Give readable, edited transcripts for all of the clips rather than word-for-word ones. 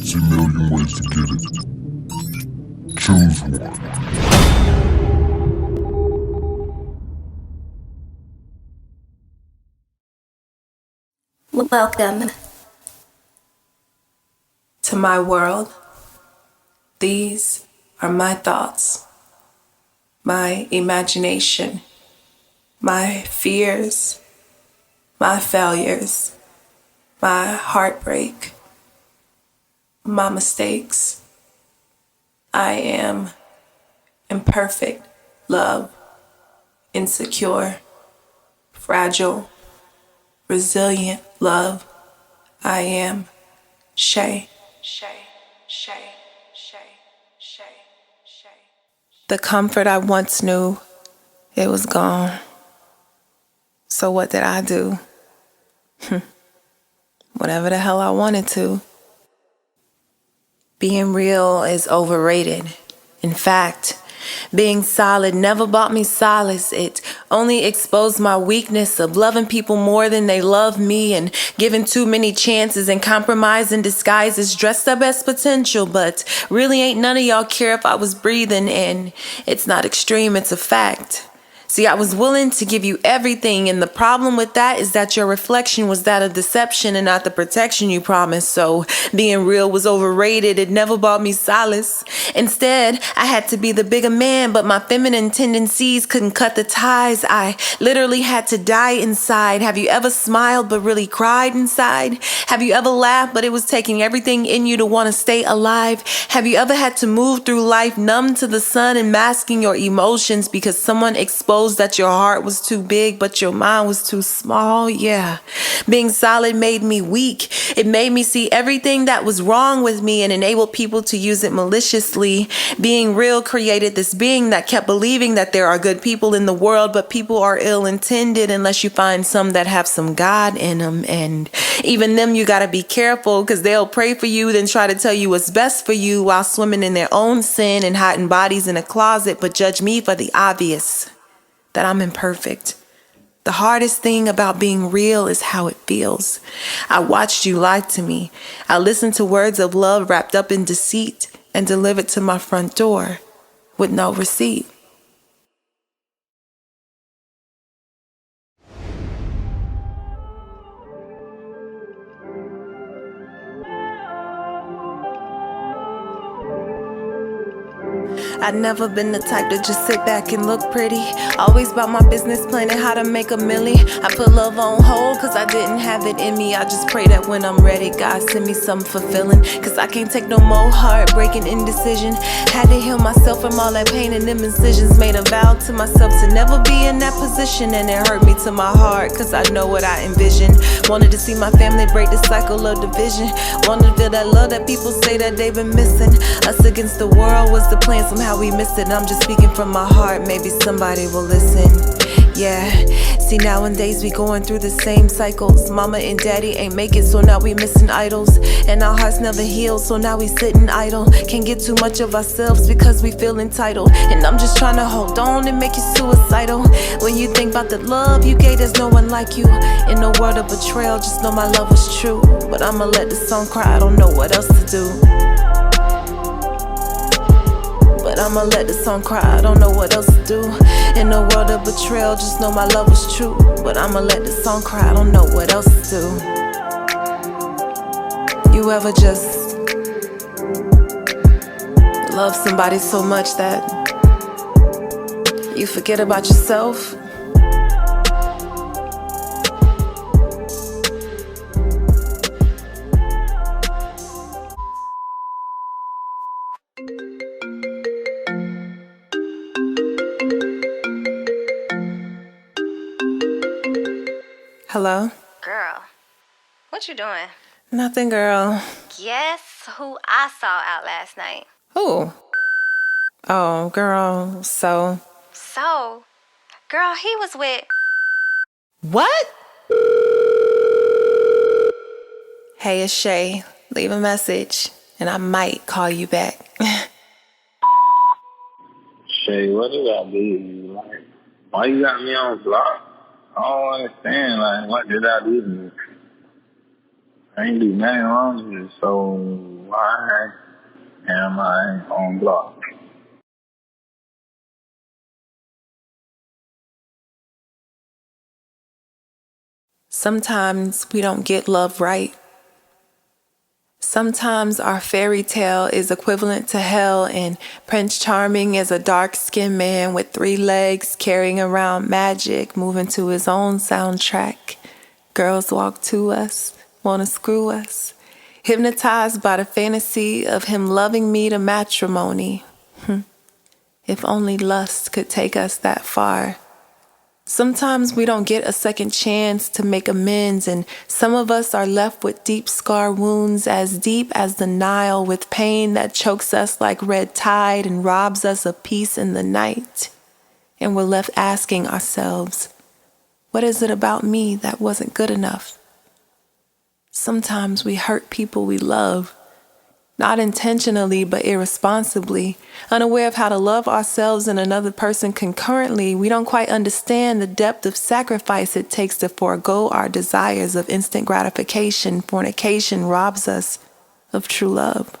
There's a million ways to get it. Choose one. Welcome to my world. These are my thoughts, my imagination, my fears, my failures, my heartbreak, my mistakes. I am imperfect, love, insecure, fragile, resilient, love. I am Shay. The comfort I once knew, it was gone. So what did I do? Whatever the hell I wanted to. Being real is overrated. In fact, being solid never brought me solace. It only exposed my weakness of loving people more than they love me and giving too many chances and compromising disguises dressed up as potential. But really ain't none of y'all care if I was breathing, and it's not extreme, it's a fact. See, I was willing to give you everything, and the problem with that is that your reflection was that of deception and not the protection you promised. So being real was overrated. It never brought me solace. Instead, I had to be the bigger man, but my feminine tendencies couldn't cut the ties. I literally had to die inside. Have you ever smiled but really cried inside? Have you ever laughed but it was taking everything in you to want to stay alive? Have you ever had to move through life numb to the sun and masking your emotions because someone exposed that your heart was too big but your mind was too small? Yeah. Being solid made me weak. It made me see everything that was wrong with me and enabled people to use it maliciously. Being real created this being that kept believing that there are good people in the world, but people are ill-intended unless you find some that have some God in them. And even them, you gotta be careful, because they'll pray for you, then try to tell you what's best for you while swimming in their own sin and hiding bodies in a closet, but judge me for the obvious, that I'm imperfect. The hardest thing about being real is how it feels. I watched you lie to me. I listened to words of love wrapped up in deceit and delivered to my front door with no receipt. I'd never been the type to just sit back and look pretty. Always about my business, planning how to make a milli. I put love on hold cause I didn't have it in me. I just pray that when I'm ready, God send me something fulfilling. Cause I can't take no more heartbreaking indecision. Had to heal myself from all that pain and them incisions. Made a vow to myself to never be in that position, and it hurt me to my heart cause I know what I envisioned. Wanted to see my family break the cycle of division. Wanted to feel that love that people say that they've been missing. Us against the world was the plan, somehow we missed it. I'm just speaking from my heart, maybe somebody will listen. Yeah, see nowadays we going through the same cycles. Mama and daddy ain't make it, so now we missing idols. And our hearts never heal, so now we sitting idle. Can't get too much of ourselves because we feel entitled. And I'm just trying to hold on and make you suicidal. When you think about the love you gave, there's no one like you. In a world of betrayal, just know my love was true. But I'ma let the song cry, I don't know what else to do. But I'ma let the song cry, I don't know what else to do. In a world of betrayal, just know my love was true. But I'ma let the song cry, I don't know what else to do. You ever just love somebody so much that you forget about yourself? Hello? Girl, what you doing? Nothing, girl. Guess who I saw out last night? Who? Oh, girl, so... So, girl, he was with... What? Hey, it's Shay. Leave a message, and I might call you back. Shay, what did I do? Like, why you got me on block? I don't understand. Like, what did I do? I ain't do nothing wrong with it. So, why am I on block? Sometimes we don't get love right. Sometimes our fairy tale is equivalent to hell, and Prince Charming is a dark-skinned man with 3 legs carrying around magic, moving to his own soundtrack. Girls walk to us, wanna screw us, hypnotized by the fantasy of him loving me to matrimony. If only lust could take us that far. Sometimes we don't get a second chance to make amends, and some of us are left with deep scar wounds as deep as the Nile, with pain that chokes us like red tide and robs us of peace in the night. And we're left asking ourselves, what is it about me that wasn't good enough? Sometimes we hurt people we love, not intentionally but irresponsibly, unaware of how to love ourselves and another person concurrently. We don't quite understand the depth of sacrifice it takes to forego our desires of instant gratification. Fornication robs us of true love.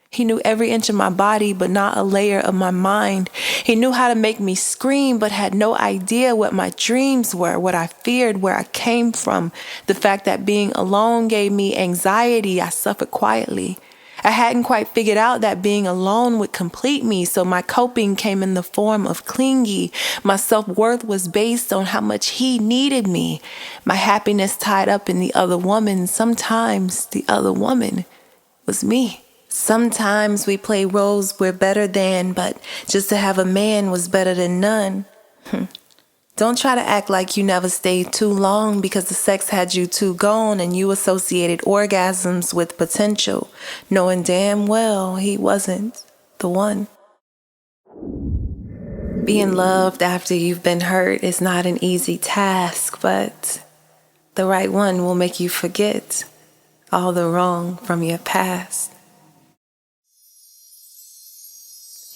He knew every inch of my body, but not a layer of my mind. He knew how to make me scream, but had no idea what my dreams were, what I feared, where I came from. The fact that being alone gave me anxiety, I suffered quietly. I hadn't quite figured out that being alone would complete me, so my coping came in the form of clingy. My self-worth was based on how much he needed me. My happiness tied up in the other woman. Sometimes the other woman was me. Sometimes we play roles we're better than, but just to have a man was better than none. Don't try to act like you never stayed too long because the sex had you too gone and you associated orgasms with potential, knowing damn well he wasn't the one. Being loved after you've been hurt is not an easy task, but the right one will make you forget all the wrong from your past.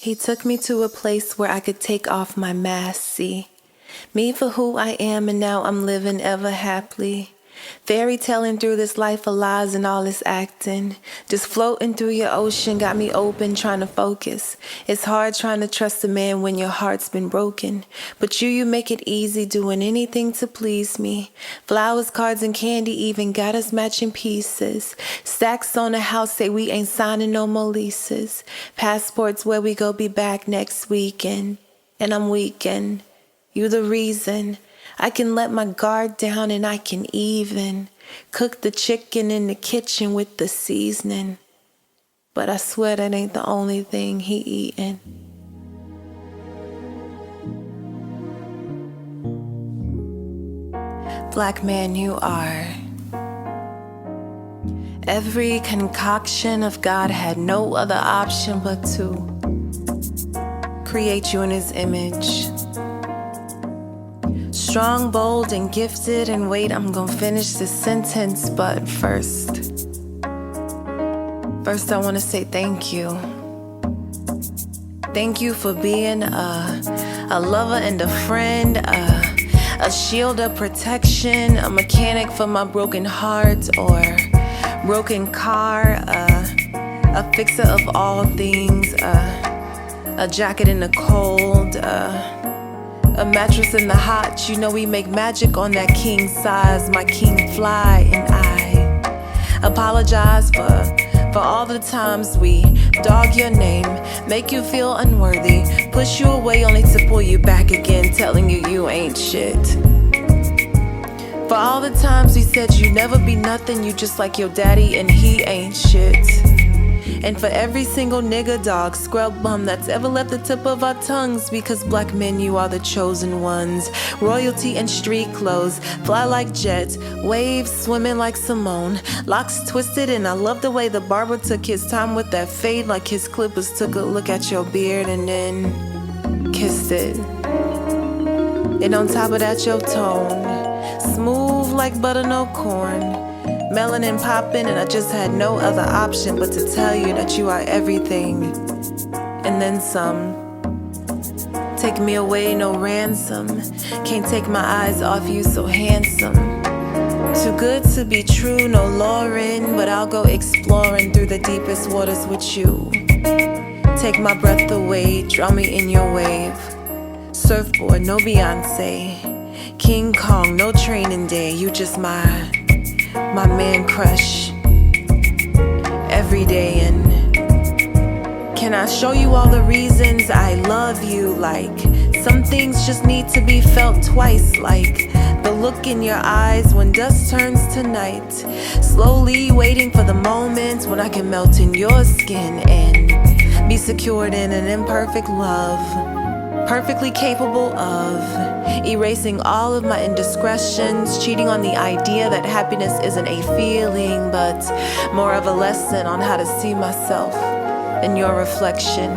He took me to a place where I could take off my mask, see me for who I am, and now I'm living ever happily. Fairy telling through this life of lies and all this acting. Just floating through your ocean got me open, trying to focus. It's hard trying to trust a man when your heart's been broken. But you make it easy, doing anything to please me. Flowers, cards, and candy even got us matching pieces. Stacks on the house say we ain't signing no more leases. Passports where we go be back next weekend. And I'm weak and you the reason. I can let my guard down and I can even cook the chicken in the kitchen with the seasoning. But I swear that ain't the only thing he eatin'. Black man, you are. Every concoction of God had no other option but to create you in his image. Strong, bold, and gifted, and wait, I'm gonna finish this sentence, but first I wanna say thank you. Thank you for being a lover and a friend, a shield of protection, a mechanic for my broken heart or broken car, a fixer of all things, a jacket in the cold, a mattress in the hot. You know we make magic on that king size, my king fly. And I apologize for all the times we dog your name, make you feel unworthy, push you away only to pull you back again, telling you you ain't shit. For all the times we said you never be nothing, you just like your daddy and he ain't shit. And for every single nigga, dog, scrub bum that's ever left the tip of our tongues, because black men, you are the chosen ones. Royalty and street clothes, fly like jets, waves swimming like Simone, locks twisted, and I love the way the barber took his time with that fade, like his clippers took a look at your beard and then kissed it. And on top of that, your tone, smooth like butter, no corn. Melanin popping, and I just had no other option but to tell you that you are everything. And then some. Take me away, no ransom. Can't take my eyes off you, so handsome. Too good to be true, no Lauren, but I'll go exploring through the deepest waters with you. Take my breath away, drown me in your wave. Surfboard, no Beyonce. King Kong, no training day. You just my man crush every day. And can I show you all the reasons I love you? Like, some things just need to be felt twice. Like the look in your eyes when dusk turns to night. Slowly waiting for the moment when I can melt in your skin and be secured in an imperfect love. Perfectly capable of erasing all of my indiscretions, cheating on the idea that happiness isn't a feeling, but more of a lesson on how to see myself in your reflection.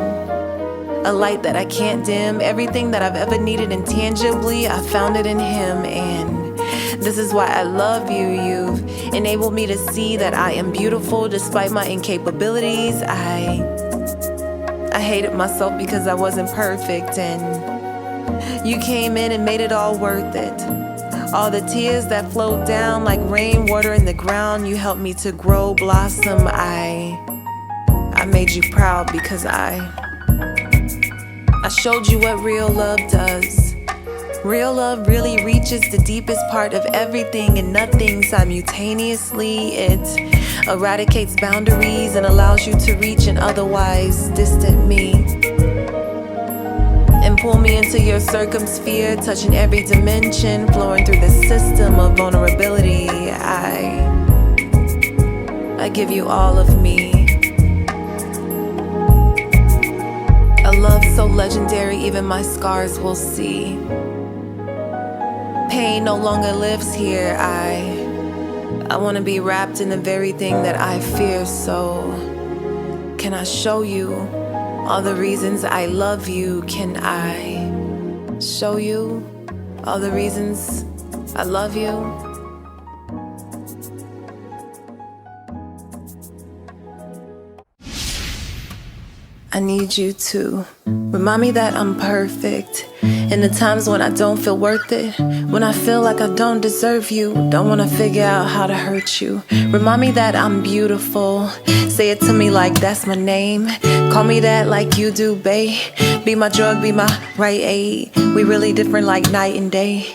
A light that I can't dim. Everything that I've ever needed intangibly, I found it in him. And this is why I love you. You've enabled me to see that I am beautiful despite my incapabilities. I hated myself because I wasn't perfect, and you came in and made it all worth it. All the tears that flowed down like rainwater in the ground, you helped me to grow, blossom. I made you proud because I showed you what real love does. Real love really reaches the deepest part of everything and nothing simultaneously. It eradicates boundaries and allows you to reach an otherwise distant me. And pull me into your circumsphere, touching every dimension, flowing through the system of vulnerability. I give you all of me. A love so legendary, even my scars will see. Pain no longer lives here. I want to be wrapped in the very thing that I fear. So can I show you all the reasons I love you? Can I show you all the reasons I love you? I need you to remind me that I'm perfect in the times when I don't feel worth it, when I feel like I don't deserve you, don't wanna figure out how to hurt you. Remind me that I'm beautiful, say it to me like that's my name. Call me that like you do, babe. Be my drug, be my right aid. We really different like night and day,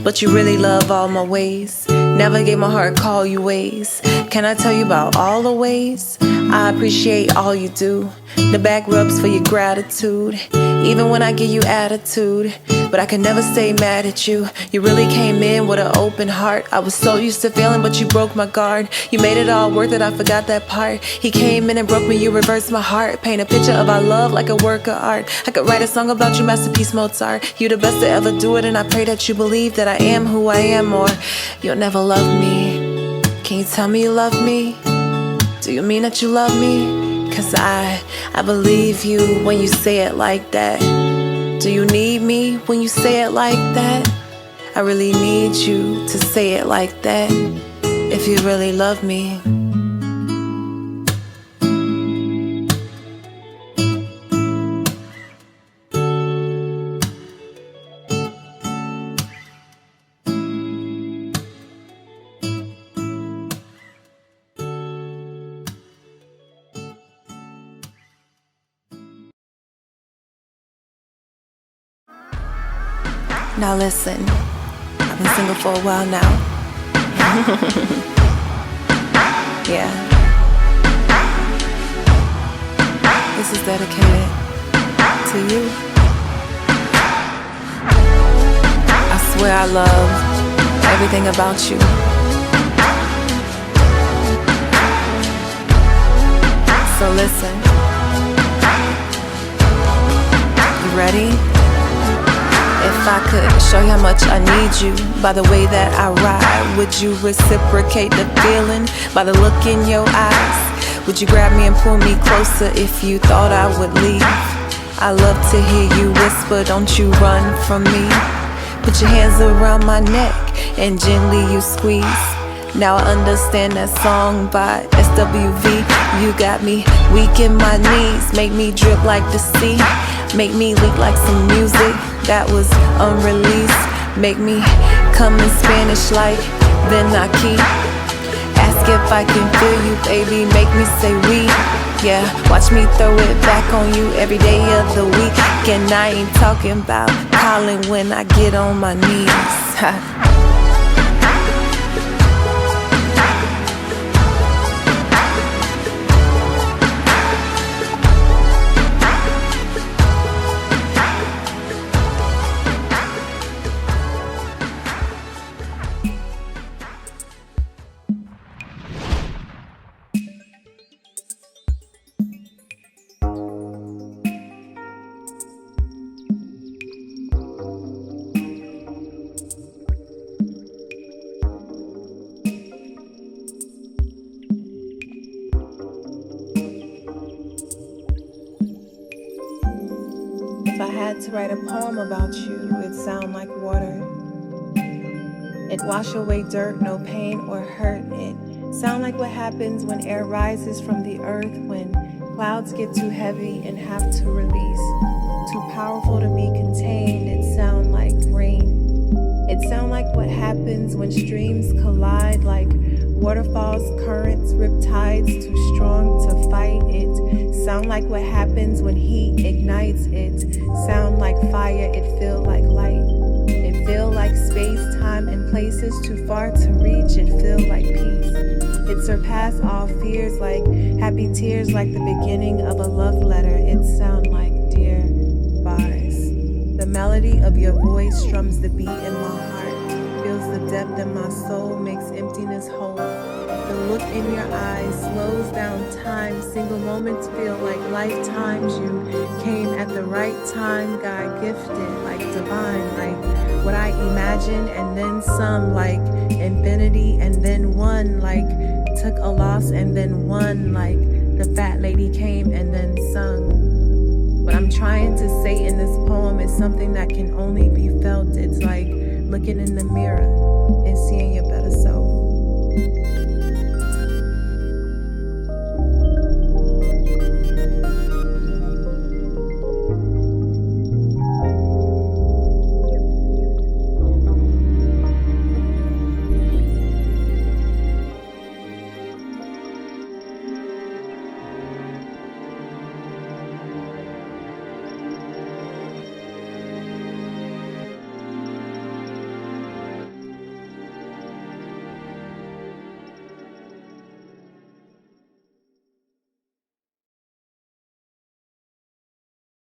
but you really love all my ways. Never gave my heart call you ways. Can I tell you about all the ways I appreciate all you do? The back rubs for your gratitude, even when I give you attitude. But I can never stay mad at you. You really came in with an open heart. I was so used to failing, but you broke my guard. You made it all worth it, I forgot that part. He came in and broke me, you reversed my heart. Paint a picture of our love like a work of art. I could write a song about you, masterpiece Mozart. You the best to ever do it, and I pray that you believe that I am who I am, or you'll never love me. Can you tell me you love me? Do you mean that you love me? 'Cause I believe you when you say it like that. Do you need me when you say it like that? I really need you to say it like that if you really love me. Now listen, I've been single for a while now. Yeah. This is dedicated to you. I swear I love everything about you. So listen. You ready? If I could show you how much I need you by the way that I ride, would you reciprocate the feeling by the look in your eyes? Would you grab me and pull me closer if you thought I would leave? I love to hear you whisper, don't you run from me. Put your hands around my neck and gently you squeeze. Now I understand that song by SWV. You got me weak in my knees, make me drip like the sea. Make me leak like some music that was unreleased. Make me come in Spanish like then I keep ask if I can feel you, baby, make me say we. Yeah, watch me throw it back on you every day of the week. And I ain't talking about calling when I get on my knees. If I had to write a poem about you, it'd sound like water. It'd wash away dirt, no pain or hurt. It'd sound like what happens when air rises from the earth, when clouds get too heavy and have to release. Too powerful to be contained, it'd sound like rain. It'd sound like what happens when streams collide, like waterfalls, currents, riptides, too strong to fight. It sound like what happens when heat ignites. It sound like fire, it feel like light. It feel like space, time, and places too far to reach. It feel like peace. It surpass all fears, like happy tears, like the beginning of a love letter. It sound like dear bars. The melody of your voice strums the beat in my heart, fills the depth in my soul, makes emptiness whole. The look in your eyes slows down time. Single moments feel like lifetimes. You came at the right time, God gifted, like divine, like what I imagined, and then some, like infinity, and then one, like took a loss and then won, like the fat lady came and then sung. What I'm trying to say in this poem is something that can only be felt. It's like looking in the mirror and seeing your